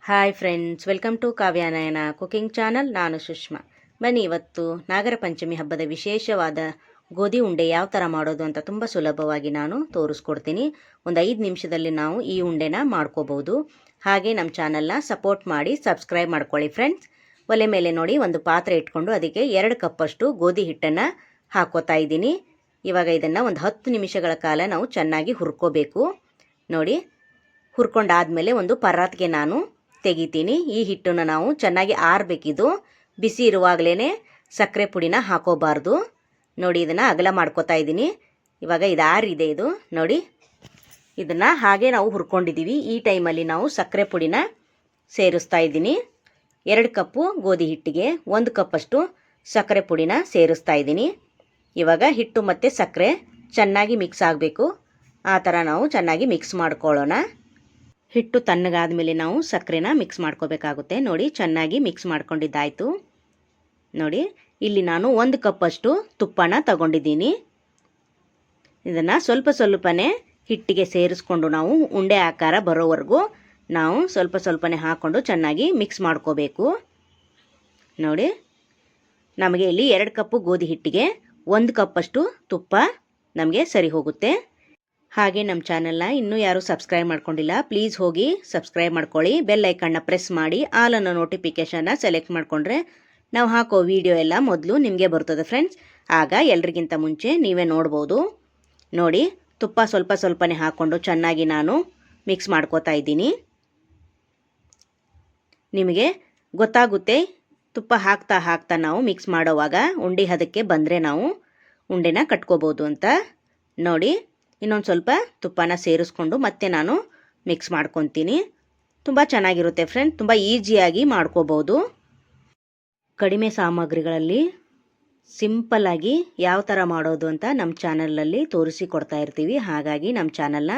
Hi friends, welcome to Kavyanayana cooking channel. ನಾನು ಸುಷ್ಮಾ. ಬನ್ನಿ, ಇವತ್ತು ನಾಗರ ಪಂಚಮಿ ಹಬ್ಬದ ವಿಶೇಷವಾದ ಗೋಧಿ ಉಂಡೆ ಯಾವ ಥರ ಮಾಡೋದು ಅಂತ ತುಂಬ ಸುಲಭವಾಗಿ ನಾನು ತೋರಿಸ್ಕೊಡ್ತೀನಿ. ಒಂದು 5 ನಿಮಿಷದಲ್ಲಿ ನಾವು ಈ ಉಂಡೆನ ಮಾಡ್ಕೋಬೋದು. ಹಾಗೆ ನಮ್ಮ ಚಾನಲ್ನ ಸಪೋರ್ಟ್ ಮಾಡಿ ಸಬ್ಸ್ಕ್ರೈಬ್ ಮಾಡ್ಕೊಳ್ಳಿ ಫ್ರೆಂಡ್ಸ್. ಒಲೆ ಮೇಲೆ ನೋಡಿ ಒಂದು ಪಾತ್ರೆ ಇಟ್ಕೊಂಡು ಅದಕ್ಕೆ 2 ಕಪ್ಪಷ್ಟು ಗೋಧಿ ಹಿಟ್ಟನ್ನು ಹಾಕೋತಾ ಇದ್ದೀನಿ. ಇವಾಗ ಇದನ್ನು ಒಂದು 10 ನಿಮಿಷಗಳ ಕಾಲ ನಾವು ಚೆನ್ನಾಗಿ ಹುರ್ಕೋಬೇಕು. ನೋಡಿ, ಹುರ್ಕೊಂಡಾದಮೇಲೆ ಒಂದು ಪರಾತ್ಗೆ ನಾನು ತೆಗಿತೀನಿ. ಈ ಹಿಟ್ಟನ್ನು ನಾವು ಚೆನ್ನಾಗಿ ಆರಬೇಕಿದು. ಬಿಸಿ ಇರುವಾಗಲೇ ಸಕ್ಕರೆ ಪುಡಿನ ಹಾಕೋಬಾರ್ದು. ನೋಡಿ, ಇದನ್ನು ಅಗಲ ಮಾಡ್ಕೋತಾ ಇದ್ದೀನಿ. ಇವಾಗ ಇದು ಆರಿದೆ. ಇದು ನೋಡಿ, ಇದನ್ನು ಹಾಗೆ ನಾವು ಹುರ್ಕೊಂಡಿದ್ದೀವಿ. ಈ ಟೈಮಲ್ಲಿ ನಾವು ಸಕ್ಕರೆ ಪುಡಿನ ಸೇರಿಸ್ತಾ ಇದ್ದೀನಿ. 2 ಕಪ್ಪು ಗೋಧಿ ಹಿಟ್ಟಿಗೆ 1 ಕಪ್ಪಷ್ಟು ಸಕ್ಕರೆ ಪುಡಿನ ಸೇರಿಸ್ತಾ ಇದ್ದೀನಿ. ಇವಾಗ ಹಿಟ್ಟು ಮತ್ತು ಸಕ್ಕರೆ ಚೆನ್ನಾಗಿ ಮಿಕ್ಸ್ ಆಗಬೇಕು. ಆ ಥರ ನಾವು ಚೆನ್ನಾಗಿ ಮಿಕ್ಸ್ ಮಾಡ್ಕೊಳ್ಳೋಣ. ಹಿಟ್ಟು ತಣ್ಣಗಾದ ಮೇಲೆ ನಾವು ಸಕ್ಕರೆನ ಮಿಕ್ಸ್ ಮಾಡ್ಕೋಬೇಕಾಗುತ್ತೆ. ನೋಡಿ, ಚೆನ್ನಾಗಿ ಮಿಕ್ಸ್ ಮಾಡ್ಕೊಂಡಿದ್ದಾಯಿತು. ನೋಡಿ, ಇಲ್ಲಿ ನಾನು 1 ಕಪ್ಪಷ್ಟು ತುಪ್ಪನ ತಗೊಂಡಿದ್ದೀನಿ. ಇದನ್ನು ಸ್ವಲ್ಪ ಸ್ವಲ್ಪನೇ ಹಿಟ್ಟಿಗೆ ಸೇರಿಸ್ಕೊಂಡು ನಾವು ಉಂಡೆ ಆಕಾರ ಬರೋವರೆಗೂ ನಾವು ಸ್ವಲ್ಪನೇ ಹಾಕ್ಕೊಂಡು ಚೆನ್ನಾಗಿ ಮಿಕ್ಸ್ ಮಾಡ್ಕೋಬೇಕು. ನೋಡಿ, ನಮಗೆ ಇಲ್ಲಿ 2 ಕಪ್ಪು ಗೋಧಿ ಹಿಟ್ಟಿಗೆ 1 ಕಪ್ಪಷ್ಟು ತುಪ್ಪ ನಮಗೆ ಸರಿ ಹೋಗುತ್ತೆ. ಹಾಗೆ ನಮ್ಮ ಚಾನಲ್ನ ಇನ್ನೂ ಯಾರು ಸಬ್ಸ್ಕ್ರೈಬ್ ಮಾಡ್ಕೊಂಡಿಲ್ಲ, ಪ್ಲೀಸ್ ಹೋಗಿ ಸಬ್ಸ್ಕ್ರೈಬ್ ಮಾಡ್ಕೊಳ್ಳಿ. ಬೆಲ್ ಐಕನ್ನ ಪ್ರೆಸ್ ಮಾಡಿ ಆಲ್ ಅನ್ನೋ ನೋಟಿಫಿಕೇಷನ್ನ ಸೆಲೆಕ್ಟ್ ಮಾಡಿಕೊಂಡ್ರೆ ನಾವು ಹಾಕೋ ವಿಡಿಯೋ ಎಲ್ಲ ಮೊದಲು ನಿಮಗೆ ಬರ್ತದೆ ಫ್ರೆಂಡ್ಸ್. ಆಗ ಎಲ್ರಿಗಿಂತ ಮುಂಚೆ ನೀವೇ ನೋಡ್ಬೋದು. ನೋಡಿ, ತುಪ್ಪ ಸ್ವಲ್ಪನೇ ಹಾಕ್ಕೊಂಡು ಚೆನ್ನಾಗಿ ನಾನು ಮಿಕ್ಸ್ ಮಾಡ್ಕೋತಾ ಇದ್ದೀನಿ. ನಿಮಗೆ ಗೊತ್ತಾಗುತ್ತೆ, ತುಪ್ಪ ಹಾಕ್ತಾ ನಾವು ಮಿಕ್ಸ್ ಮಾಡೋವಾಗ ಉಂಡೆ ಹದಕ್ಕೆ ಬಂದರೆ ನಾವು ಉಂಡೆನ ಕಟ್ಕೋಬೋದು ಅಂತ. ನೋಡಿ, ಇನ್ನೊಂದು ಸ್ವಲ್ಪ ತುಪ್ಪನ ಸೇರಿಸ್ಕೊಂಡು ಮತ್ತೆ ನಾನು ಮಿಕ್ಸ್ ಮಾಡ್ಕೊತೀನಿ. ತುಂಬ ಚೆನ್ನಾಗಿರುತ್ತೆ ಫ್ರೆಂಡ್, ತುಂಬ ಈಸಿಯಾಗಿ ಮಾಡ್ಕೋಬೋದು. ಕಡಿಮೆ ಸಾಮಗ್ರಿಗಳಲ್ಲಿ ಸಿಂಪಲ್ಲಾಗಿ ಯಾವ ಥರ ಮಾಡೋದು ಅಂತ ನಮ್ಮ ಚಾನಲಲ್ಲಿ ತೋರಿಸಿ ಕೊಡ್ತಾ ಇರ್ತೀವಿ. ಹಾಗಾಗಿ ನಮ್ಮ ಚಾನಲ್ನ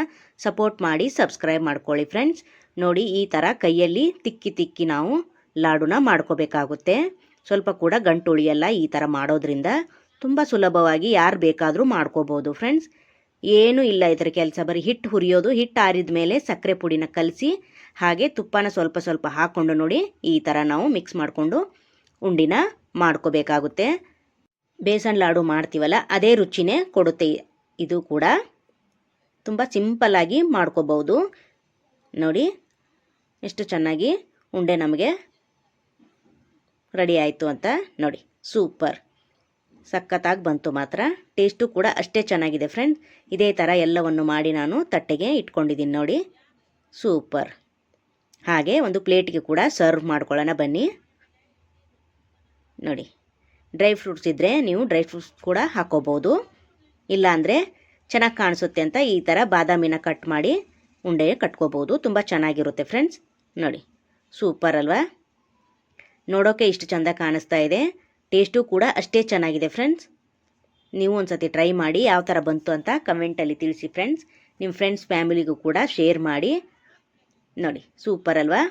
ಸಪೋರ್ಟ್ ಮಾಡಿ ಸಬ್ಸ್ಕ್ರೈಬ್ ಮಾಡ್ಕೊಳ್ಳಿ ಫ್ರೆಂಡ್ಸ್. ನೋಡಿ, ಈ ಥರ ಕೈಯಲ್ಲಿ ತಿಕ್ಕಿ ನಾವು ಲಾಡುನ ಮಾಡ್ಕೋಬೇಕಾಗುತ್ತೆ. ಸ್ವಲ್ಪ ಕೂಡ ಗಂಟು ಉಳಿಯಲ್ಲ. ಈ ಥರ ಮಾಡೋದ್ರಿಂದ ತುಂಬ ಸುಲಭವಾಗಿ ಯಾರು ಬೇಕಾದರೂ ಮಾಡ್ಕೋಬೋದು ಫ್ರೆಂಡ್ಸ್. ಏನೂ ಇಲ್ಲ ಇದರ ಕೆಲಸ, ಬರೀ ಹಿಟ್ಟು ಹುರಿಯೋದು. ಹಿಟ್ಟು ಆರಿದ ಮೇಲೆ ಸಕ್ಕರೆ ಪುಡಿನ ಕಲಸಿ ಹಾಗೆ ತುಪ್ಪನ ಸ್ವಲ್ಪ ಹಾಕ್ಕೊಂಡು ನೋಡಿ ಈ ಥರ ನಾವು ಮಿಕ್ಸ್ ಮಾಡಿಕೊಂಡು ಉಂಡಿನ ಮಾಡ್ಕೋಬೇಕಾಗುತ್ತೆ. ಬೇಸನ್ ಲಾಡು ಮಾಡ್ತೀವಲ್ಲ, ಅದೇ ರುಚಿನೇ ಕೊಡುತ್ತೆ. ಇದು ಕೂಡ ತುಂಬ ಸಿಂಪಲ್ಲಾಗಿ ಮಾಡ್ಕೋಬೋದು. ನೋಡಿ, ಎಷ್ಟು ಚೆನ್ನಾಗಿ ಉಂಡೆ ನಮಗೆ ರೆಡಿ ಆಯಿತು ಅಂತ. ನೋಡಿ, ಸೂಪರ್ ಸಖತ್ತಾಗಿ ಬಂತು. ಮಾತ್ರ ಟೇಸ್ಟು ಕೂಡ ಅಷ್ಟೇ ಚೆನ್ನಾಗಿದೆ ಫ್ರೆಂಡ್. ಇದೇ ಥರ ಎಲ್ಲವನ್ನು ಮಾಡಿ ನಾನು ತಟ್ಟೆಗೆ ಇಟ್ಕೊಂಡಿದ್ದೀನಿ. ನೋಡಿ, ಸೂಪರ್. ಹಾಗೆ ಒಂದು ಪ್ಲೇಟ್ಗೆ ಕೂಡ ಸರ್ವ್ ಮಾಡ್ಕೊಳ್ಳೋಣ ಬನ್ನಿ. ನೋಡಿ, ಡ್ರೈ ಫ್ರೂಟ್ಸ್ ಇದ್ದರೆ ನೀವು ಡ್ರೈ ಫ್ರೂಟ್ಸ್ ಕೂಡ ಹಾಕೋಬೋದು. ಇಲ್ಲಾಂದರೆ ಚೆನ್ನಾಗಿ ಕಾಣಿಸುತ್ತೆ ಅಂತ ಈ ಥರ ಬಾದಾಮಿನ ಕಟ್ ಮಾಡಿ ಉಂಡೆ ಕಟ್ಕೋಬೋದು. ತುಂಬ ಚೆನ್ನಾಗಿರುತ್ತೆ ಫ್ರೆಂಡ್ಸ್. ನೋಡಿ, ಸೂಪರ್ ಅಲ್ವಾ? ನೋಡೋಕ್ಕೆ ಇಷ್ಟು ಚೆಂದ ಕಾಣಿಸ್ತಾ ಇದೆ. ಟೇಸ್ಟು ಕೂಡ ಅಷ್ಟೇ ಚೆನ್ನಾಗಿದೆ ಫ್ರೆಂಡ್ಸ್. ನೀವು ಒಂದು ಸತಿ ಟ್ರೈ ಮಾಡಿ ಯಾವ ಥರ ಬಂತು ಅಂತ ಕಮೆಂಟಲ್ಲಿ ತಿಳಿಸಿ ಫ್ರೆಂಡ್ಸ್. ನಿಮ್ಮ ಫ್ರೆಂಡ್ಸ್ ಫ್ಯಾಮಿಲಿಗೂ ಕೂಡ ಶೇರ್ ಮಾಡಿ. ನೋಡಿ, ಸೂಪರ್ ಅಲ್ವಾ?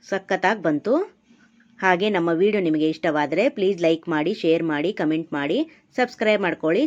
ಸಖತ್ತಾಗಿ ಬಂತು. ಹಾಗೆ ನಮ್ಮ ವಿಡಿಯೋ ನಿಮಗೆ ಇಷ್ಟವಾದರೆ ಪ್ಲೀಸ್ ಲೈಕ್ ಮಾಡಿ, ಶೇರ್ ಮಾಡಿ, ಕಮೆಂಟ್ ಮಾಡಿ, ಸಬ್ಸ್ಕ್ರೈಬ್ ಮಾಡ್ಕೊಳ್ಳಿ.